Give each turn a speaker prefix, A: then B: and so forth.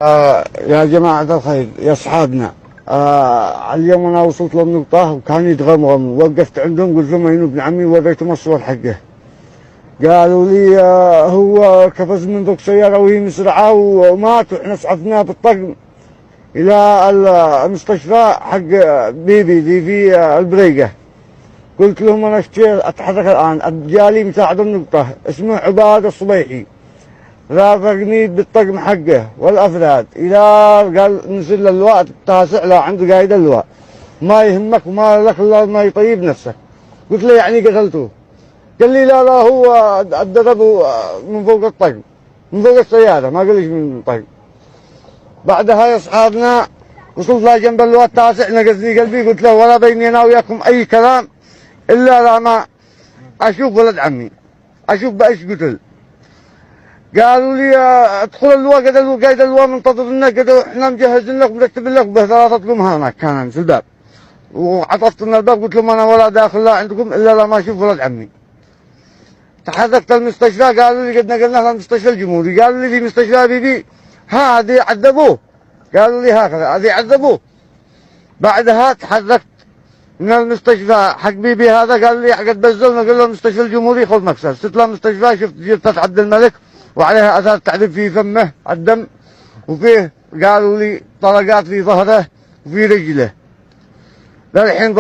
A: يا جماعة الخير يا أصحابنا، اليوم أنا وصلت للنقطة وكان يتغمغم، وقفت عندهم قلت لهم أين ابن عمي ووريتهم الصور حقه. قالوا لي هو كفز من ذوق سيارة وهي مسرعة ومات، وإحنا سعفناه بالطقم إلى المستشفى حق بيبي دي في البريقة. قلت لهم أنا أتحرك الآن، جالي مساعد النقطة اسمه عباد الصبيحي، رافقني بالطقم حقه والافراد الى قال نزل اللواء التاسع، لا عنده قايد اللواء، ما يهمك وما لك الا ما يطيب نفسك. قلت له يعني قتلته؟ قال لي لا هو ضربه من فوق الطقم، من فوق السياره، ما قال ليش من الطقم. بعدها يا اصحابنا وصلت لجنب اللواء التاسع، نقزني قلبي، قلت له ولا بيني انا وياكم اي كلام الا لما اشوف ولد عمي، اشوف بايش قتل. قالوا لي ادخل اللواء، قايد اللواء منتظرنا، قالوا احنا مجهزين لك مرتبين لك بثلاثتكم هناك كان في الباب. وعطفت لنا الباب، قلت لهم انا ولا داخل لا عندكم الا لما اشوف ولد عمي. تحركت المستشفى، قالوا لي قد نقلناه للمستشفى الجمهوري، قالوا لي في مستشفى بيبي هذه عذبوه، قالوا لي هكذا هذه عذبوه. بعدها تحركت من المستشفى حق بيبي هذا، قال لي قد بزلنا، قال له المستشفى الجمهوري خذ مكسر. تطلع المستشفى شفت جثة عبد الملك وعليها اثار تعذيب في فمه الدم، وفيه قالوا لي طلقات في ظهره وفي رجله. للحين